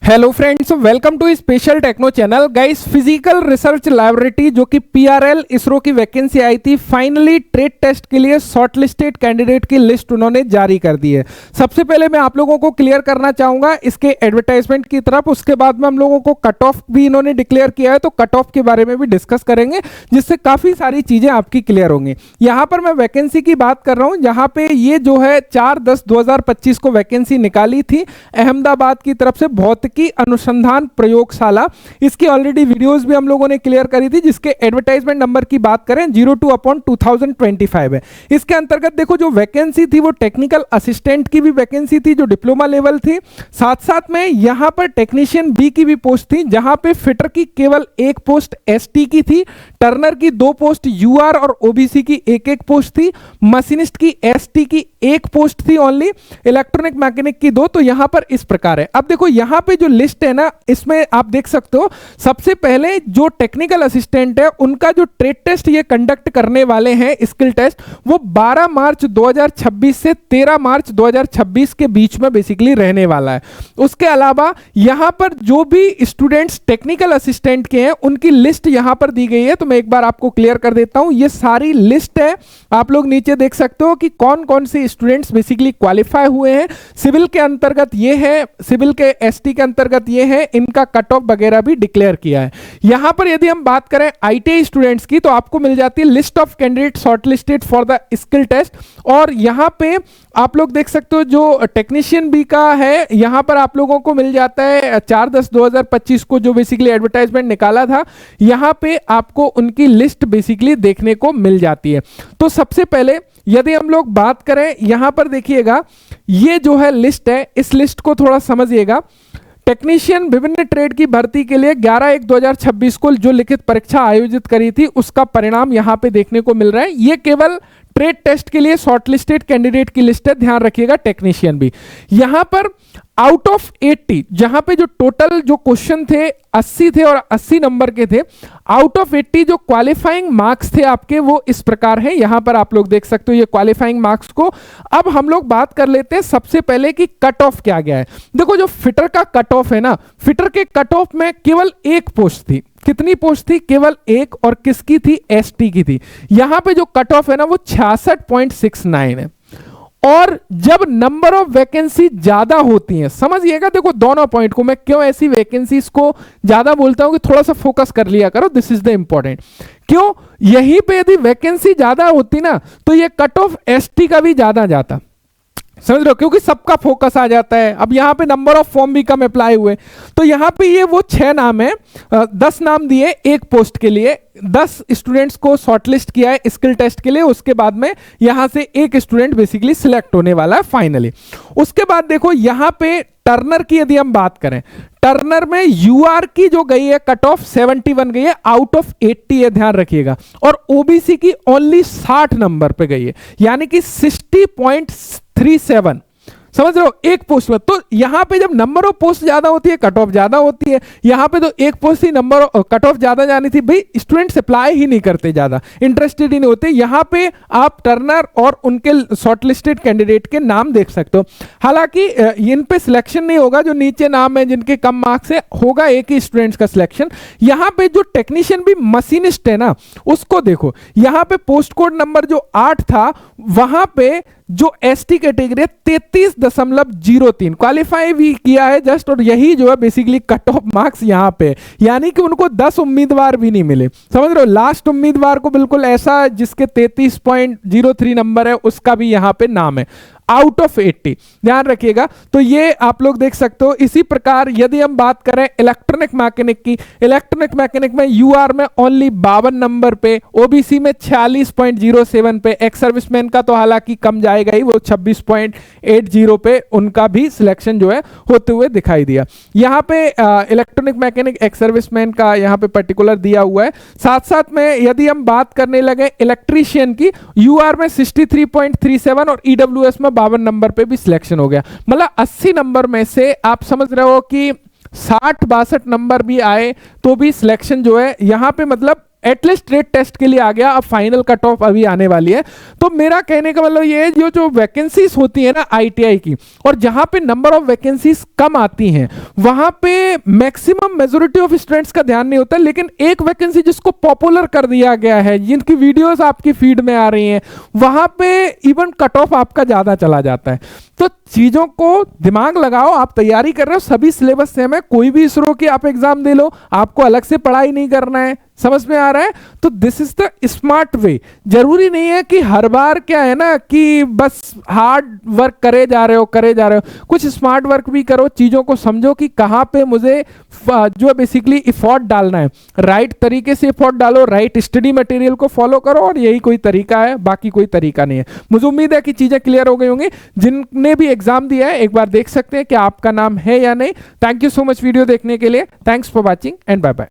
Hello friends, welcome to special techno channel. Guys, physical research laboratory जो कि PRL ISRO की vacancy आई थी, finally trade test के लिए शॉर्टलिस्टेड कैंडिडेट की लिस्ट उन्होंने जारी कर दी है। सबसे पहले मैं आप लोगों को क्लियर करना चाहूंगा इसके एडवर्टाइजमेंट की तरफ, उसके बाद में हम लोगों को कट ऑफ भी इन्होंने डिक्लेयर किया है, तो कट ऑफ के बारे में भी डिस्कस करेंगे, जिससे काफी सारी चीजें आपकी क्लियर होंगी। यहां पर मैं वैकेंसी की बात कर रहा हूं, जहां पे ये जो है 4/10/2025 को वैकेंसी निकाली थी अहमदाबाद की तरफ से, भौतिकी अनुसंधान प्रयोगशाला। इसकी ऑलरेडी वीडियोस भी हम लोगों ने क्लियर करी थी, जिसके एडवर्टाइजमेंट नंबर की बात करें 02/2025 है। इसके अंतर्गत देखो, जो वैकेंसी थी वो टेक्निकल असिस्टेंट की भी वैकेंसी थी, जो डिप्लोमा लेवल थी। साथ साथ में यहां पर टेक्नीशियन बी की भी पोस्ट थी, जहां पे फिटर की केवल एक पोस्ट एसटी की थी, टर्नर की 2 पोस्ट यूआर और ओबीसी की एक पोस्ट थी, मशीनिस्ट की एसटी की 1 पोस्ट थी ओनली, इलेक्ट्रॉनिक मैकेनिक की 2। तो यहां पर इस प्रकार है। अब देखो यहां पे जो लिस्ट है ना, इसमें आप देख सकते हो, सबसे पहले जो टेक्निकल असिस्टेंट है उनका जो ट्रेड टेस्ट ये कंडक्ट करने वाले हैं, स्किल टेस्ट, वो 12 मार्च 2026 से 13 मार्च 2026 के बीच में बेसिकली रहने वाला है। उसके अलावा यहां पर जो भी स्टूडेंट्स टेक्निकल असिस्टेंट के हैं उनकी लिस्ट यहां पर दी गई है, तो मैं एक बार आपको क्लियर कर देता हूं। ये सारी लिस्ट है, आप लोग नीचे देख सकते हो कि कौन कौन से स्टूडेंट्स बेसिकली क्वालिफाई हुए हैं। सिविल के अंतर्गत ये है, सिविल के एसटी के अंतर्गत ये है, इनका कट ऑफ वगैरह भी डिक्लेयर किया है। यहां पर यदि हम बात करें आईटीआई स्टूडेंट्स की, तो आपको मिल जाती है list of candidate shortlisted for the skill test. और यहां पे आप लोग देख सकते हो जो टेक्नीशियन बी का है, यहां पर आप लोगों को मिल जाता है 4/10/2025 को जो बेसिकली एडवर्टाइजमेंट निकाला था, यहां पे आपको उनकी लिस्ट बेसिकली देखने को मिल जाती है। तो सबसे पहले यदि हम लोग बात करें, यहां पर देखिएगा ये जो है लिस्ट है, इस लिस्ट को थोड़ा समझिएगा। टेक्नीशियन विभिन्न ट्रेड की भर्ती के लिए 11/1/2026 को जो लिखित परीक्षा आयोजित करी थी, उसका परिणाम यहां पे देखने को मिल रहा है। ये केवल ट्रेड टेस्ट के लिए शॉर्टलिस्टेड कैंडिडेट की लिस्ट है, ध्यान रखिएगा। टेक्नीशियन भी यहां पर आउट ऑफ 80, जहां पे जो टोटल जो क्वेश्चन थे 80 थे और 80 नंबर के थे, आउट ऑफ 80 जो क्वालिफाइंग मार्क्स थे आपके वो इस प्रकार हैं। यहां पर आप लोग देख सकते हो ये क्वालिफाइंग मार्क्स को। अब हम लोग बात कर लेते हैं सबसे पहले कि कट ऑफ क्या गया है। देखो, जो फिटर का कट ऑफ है ना, फिटर के कट ऑफ में केवल 1 पोस्ट थी। कितनी पोस्ट थी? केवल 1, और किसकी थी? एसटी की थी। यहां पे जो कट ऑफ है ना वो 66.69 है। और जब नंबर ऑफ वैकेंसी ज्यादा होती हैं, समझिएगा, देखो दोनों पॉइंट को मैं क्यों ऐसी वैकेंसीज को ज्यादा बोलता हूं कि थोड़ा सा फोकस कर लिया करो, दिस इज द इंपॉर्टेंट। क्यों? यहीं पे यदि वैकेंसी ज्यादा होती ना, तो ये कट ऑफ एसटी का भी ज्यादा जाता, समझ रहे हो, क्योंकि सबका फोकस आ जाता है। अब यहां पे नंबर ऑफ फॉर्म भी कम अप्लाई हुए, तो यहां पे ये वो 6 नाम है, 10 नाम दिए 1 पोस्ट के लिए, 10 स्टूडेंट्स को शॉर्टलिस्ट किया है स्किल टेस्ट के लिए। उसके बाद में यहां से 1 स्टूडेंट बेसिकली सिलेक्ट होने वाला है फाइनली। उसके बाद देखो यहां पे टर्नर की यदि हम बात करें, टर्नर में यूआर की जो गई है कट ऑफ 71 गई है, आउट ऑफ 80 है, ध्यान रखिएगा। और ओबीसी की ओनली 60 नंबर पे गई है, यानी कि 60.37, समझ रहे हो, 1 पोस्ट में। तो यहां पे जब नंबर ऑफ पोस्ट ज्यादा होती है, कट ऑफ ज्यादा होती है। यहां पे तो 1 पोस्ट ही नंबर कट ऑफ ज्यादा जानी थी, भाई स्टूडेंट्स अप्लाई ही नहीं करते, ज्यादा इंटरेस्टेड ही नहीं होते। यहां पे आप टर्नर और उनके शॉर्टलिस्टेड कैंडिडेट के नाम देख सकते हो। हालांकि इन पे सिलेक्शन नहीं होगा, जो नीचे नाम है जिनके कम मार्क्स है, होगा 1 ही स्टूडेंट्स का सिलेक्शन। यहां पे जो टेक्नीशियन भी मशीनिस्ट है ना, उसको देखो, यहां पे पोस्ट कोड नंबर जो 8 था, वहां पे जो एसटी कैटेगरी 33.03 क्वालिफाई भी किया है जस्ट, और यही जो है बेसिकली कट ऑफ मार्क्स यहां पे, यानी कि उनको 10 उम्मीदवार भी नहीं मिले, समझ रहे हो। लास्ट उम्मीदवार को बिल्कुल ऐसा जिसके 33.03 नंबर है, उसका भी यहां पे नाम है, आउट ऑफ 80, ध्यान रखिएगा। तो ये आप लोग देख सकते हो। इसी प्रकार यदि हम बात करें इलेक्ट्रॉनिक मैकेनिक की, इलेक्ट्रॉनिक मैकेनिक में यूआर में ओनली 52 नंबर पे, ओबीसी में 46.07 पे, एक्स सर्विसमैन का तो हालांकि कम जाएगा ही, वो 26.80 पे उनका भी सिलेक्शन जो है होते हुए दिखाई दिया। यहाँ पे इलेक्ट्रॉनिक मैकेनिक एक्स सर्विसमैन का यहाँ पे पर्टिकुलर दिया हुआ है। साथ साथ में यदि हम बात करने लगे इलेक्ट्रीशियन की, यूआर में 63.37 और ईडब्ल्यूएस में 52 नंबर पे भी सिलेक्शन हो गया। मतलब 80 नंबर में से आप समझ रहे हो कि 60-62 नंबर भी आए तो भी सिलेक्शन जो है यहां पे, मतलब एटलीस्ट ट्रेड टेस्ट के लिए आ गया, अब फाइनल कट ऑफ अभी आने वाली है। तो मेरा कहने का मतलब ये है, जो वैकेंसीज होती है ना आईटीआई की, और जहां पे नंबर ऑफ वैकेंसीज कम आती हैं वहां पे मैक्सिमम मेजोरिटी ऑफ स्टूडेंट्स का ध्यान नहीं होता, लेकिन एक वैकेंसी जिसको पॉपुलर कर दिया गया है, जिनकी वीडियोस आपकी फीड में आ रही हैं, वहां पे इवन कट ऑफ आपका ज्यादा चला जाता है। तो चीजों को दिमाग लगाओ, आप तैयारी कर रहे हो, सभी सिलेबस सेम है, कोई भी इसरो की आप एग्जाम दे लो, आपको अलग से पढ़ाई नहीं करना है। समझ में आ रहा है? तो this is the smart way. जरूरी नहीं है कि हर बार क्या है ना कि बस हार्ड वर्क करे जा रहे हो, कुछ स्मार्ट वर्क भी करो, चीजों को समझो कि कहां पे मुझे जो बेसिकली इफोर्ट डालना है, राइट तरीके से इफोर्ट डालो, राइट स्टडी मटेरियल को फॉलो करो, और यही कोई तरीका है, बाकी कोई तरीका नहीं है। मुझे उम्मीद है कि चीजें क्लियर हो गई होंगी। जिनने भी एग्जाम दिया है एक बार देख सकते हैं कि आपका नाम है या नहीं। Thank you so much video देखने के लिए। Thanks for watching and bye bye.